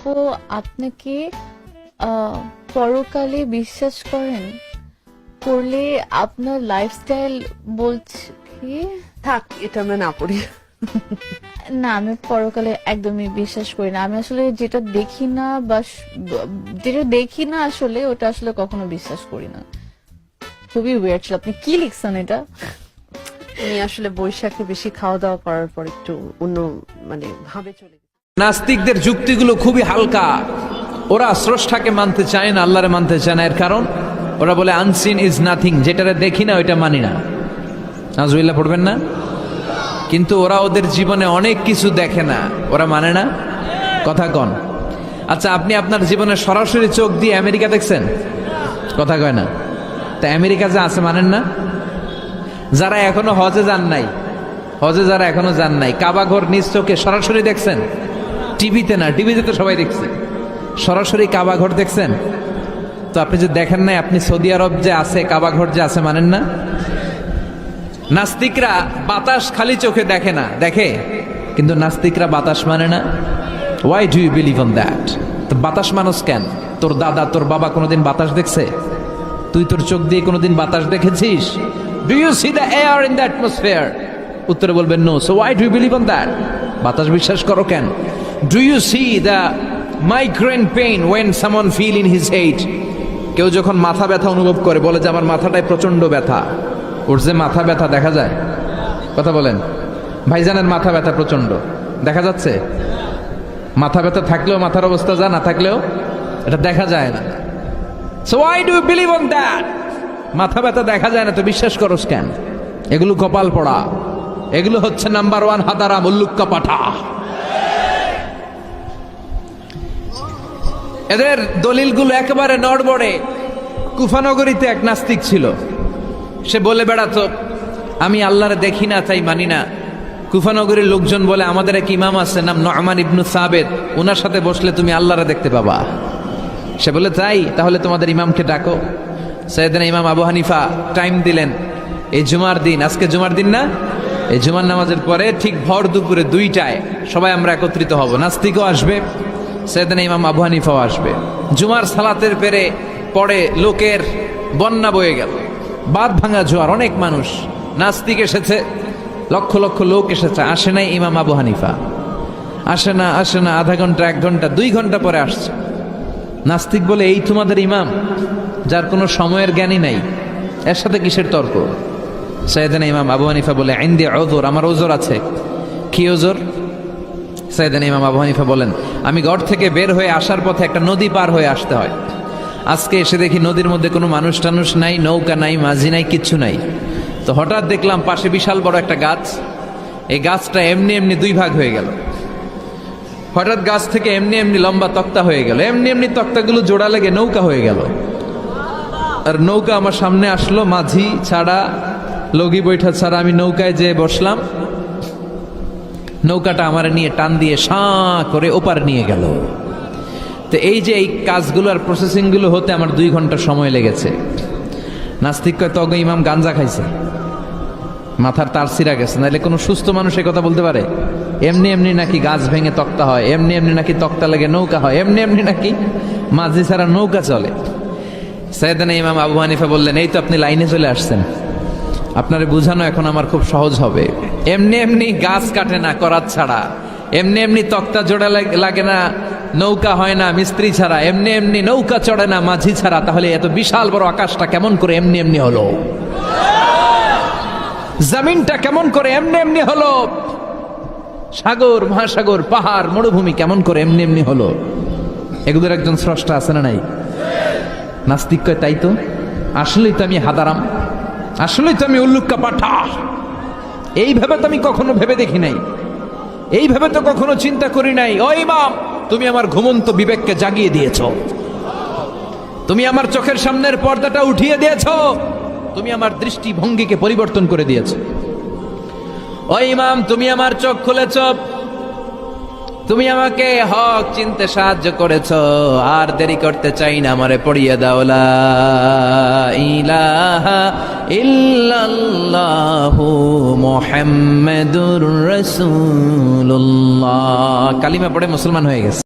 আপু আপনাকে পরকালে বিশ্বাস করেন? করলে আপনার লাইফস্টাইল বলছে কি? থাক, এটা আমরা না পড়ি। না, আমি পরকালে একদমই বিশ্বাস করি না। আমি আসলে যেটা দেখি না বা যেটা দেখি না আসলে ওটা আসলে কখনো বিশ্বাস করি না। খুবই ওয়েয়ার্ড ছিল। আপনি কি লিখছেন এটা? আমি আসলে বৈশাখে বেশি খাওয়া দাওয়া করার পর একটু অন্য ভাবে চলে গেছি। নাস্তিকদের যুক্তিগুলো খুবই হালকা। ওরা স্রষ্টাকে মানতে চায় না, আল্লাহরে মানতে চায় না। এর কারণ ওরা বলে আনসিন ইজ নাথিং, যেটারে দেখি না ওইটা মানি না। নাজুবিল্লাহ পড়বেন না? কিন্তু ওরা ওদের জীবনে অনেক কিছু দেখে না, ওরা মানে না। কথা কন। আচ্ছা, আপনি আপনার জীবনে সরাসরি চোখ দিয়ে আমেরিকা দেখছেন? কথা কয় না। তা আমেরিকা যা আছে মানেন না? যারা এখনো হজে যান নাই, যারা এখনো যান নাই, কাবা ঘর নিজ চোখে সরাসরি দেখছেন? টিভিতে না, টিভিতে তো সবাই দেখছে। সরাসরি কাবা ঘর দেখছেন? তো আপনি যে দেখেন নাই, আপনি সৌদি আরব যে আছে, কাবা ঘর যে আছে মানেন না? নাস্তিকরা বাতাস খালি চোখে দেখে না, দেখে, কিন্তু নাস্তিকরা বাতাস মানে না। Why do you believe on that? তো বাতাস মানুষ কেন? তোর দাদা, তোর বাবা কোনোদিন বাতাস দেখছে? তুই তোর চোখ দিয়ে কোনোদিন বাতাস দেখেছিস? Do you see the air in the atmosphere? উত্তরে বলবেন no. So why do you believe on that? বাতাস বিশ্বাস করো কেন? Do you see the migraine pain when someone feel in his head? কেউ যখন মাথা ব্যথা অনুভব করে, বলে যে আমার মাথাটায় প্রচন্ড ব্যথা। ওর যে মাথা ব্যথা দেখা যায়? কথা বলেন। ভাইজানের মাথা ব্যথা প্রচন্ড দেখা যাচ্ছে? মাথা ব্যথা থাকলেও মাথার অবস্থা যা, না থাকলেও এটা দেখা যায় না। So why do you believe on that? মাথা ব্যথা দেখা যায় না তো বিশ্বাস করোস কেন? এগুলো কপাল পড়া, এগুলো হচ্ছে নাম্বার ওয়ান হাদারা মুল্লুক্কা পাঠা। এদের দলিলগুলো একেবারে নড়বড়ে। কুফানগরীতে এক নাস্তিক ছিল, সে বলে বেড়াতো আমি আল্লাহরে দেখি না তাই মানি না। কুফানগরীর লোকজন বলে আমাদের এক ইমাম আছে নাম নু'মান ইবনু সাবেত, ওনার সাথে বসলে তুমি আল্লাহরে দেখতে পাবা। সে বলে তাই, তাহলে তোমাদের ইমামকে ডাকো। সাইয়েদনা ইমাম আবু হানিফা টাইম দিলেন, এই জুমার দিন, আজকে জুমার দিন না, এই জুমার নামাজের পরে ঠিক ভর দুপুরে 2টায় সবাই আমরা একত্রিত হব। নাস্তিকও আসবে, সাইয়েদনা ইমাম আবু হানিফাও আসবে। জুমার সালাতের পরে লোকের বন্যা বয়ে গেল, বাঁধ ভাঙা জোয়ার, অনেক মানুষ। নাস্তিক এসেছে, লক্ষ লক্ষ লোক এসেছে, আসে নাই ইমাম আবু হানিফা। আসে না আধা ঘন্টা, 1 ঘন্টা, 2 ঘন্টা পরে আসছে। নাস্তিক বলে এই তোমাদের ইমাম, যার কোনো সময়ের জ্ঞানই নাই, এর সাথে কিসের তর্ক? সাইয়েদনা ইমাম আবু হানিফা বলে ইনদি উযর, আমার ওজর আছে। কি ওজর? সাইয়েদনা ইমাম আবু হানিফা বলেন আমি ঘর থেকে বের হয়ে আসার পথে একটা নদী পার হয়ে আসতে হয়। আজকে এসে দেখি নদীর মধ্যে কোনো মানুষ টানুষ নাই, নৌকা নাই, মাঝি নাই, কিচ্ছু নাই। তো হঠাৎ দেখলাম পাশে বিশাল বড় একটা গাছ। এই গাছটা এমনি এমনি 2 ভাগ হয়ে গেল। হঠাৎ গাছ থেকে এমনি এমনি লম্বা তক্তা হয়ে গেল, এমনি এমনি তক্তাগুলো জোড়া লেগে নৌকা হয়ে গেল। আর নৌকা আমার সামনে আসলো, মাঝি ছাড়া, লগি বৈঠা ছাড়া। আমি নৌকায় যেয়ে বসলাম, নৌকাটা আমার নিয়ে টান দিয়ে সাঁ করে ওপার নিয়ে গেল। তো এই যে এই কাজগুলো আর প্রসেসিং গুলো হতে আমার 2 ঘন্টা সময় লেগেছে। নাস্তিক কয় তগ ইমাম গাঞ্জা খাইছে, মাথার তার ছিঁড়া গেছে, নাহলে কোনো সুস্থ মানুষ এ কথা বলতে পারে? এমনি এমনি নাকি গাছ ভেঙে তক্তা হয়, এমনি এমনি নাকি তক্তা লেগে নৌকা হয়, এমনি এমনি নাকি মাঝি ছাড়া নৌকা চলে। সাইয়েদনা ইমাম আবু হানিফা বললেন এই তো আপনি লাইনে চলে আসছেন, আপনারে বুঝানো এখন আমার খুব সহজ হবে। এমনি এমনি গাছ কাটে না করাত ছাড়া, এমনি এমনি তক্তা জোড়া লাগে না, নৌকা হয় না মিস্ত্রি ছাড়া, এমনি এমনি নৌকা চড়ে না মাঝি ছাড়া। তাহলে এত বিশাল বড় আকাশটা কেমন করে এমনি এমনি হলো? জমিনটা কেমন করে এমনি এমনি হলো? সাগর, মহাসাগর, পাহাড়, মরুভূমি কেমন করে এমনি এমনি হলো? এগুলোর একজন স্রষ্টা আছে না নাই? নাস্তিক কয় তাই তো, আসলেই তো আমি হাদারাম, আসলেই তো আমি উল্লুক্কা পাঠা। এইভাবে তো আমি কখনো ভেবে দেখি নাই, এইভাবে তো কখনো চিন্তা করি নাই। ও ইমাম, তুমি আমার ঘুমন্ত বিবেককে জাগিয়ে দিয়েছ, তুমি আমার চোখের সামনের পর্দাটা উঠিয়ে দিয়েছ, তুমি আমার দৃষ্টিভঙ্গিকে পরিবর্তন করে দিয়েছ। ও ইমাম, তুমি আমার চোখ খুলেছ, তুমি আমাকে হক চিনতে সাহায্য করেছ। আর দেরি করতে চাই না, আমারে পড়িয়ে দাও লা ইলাহা ইল্লাল্লাহু মুহাম্মাদুর রাসূলুল্লাহ। কালিমা পড়ে মুসলমান হয়ে গেছে।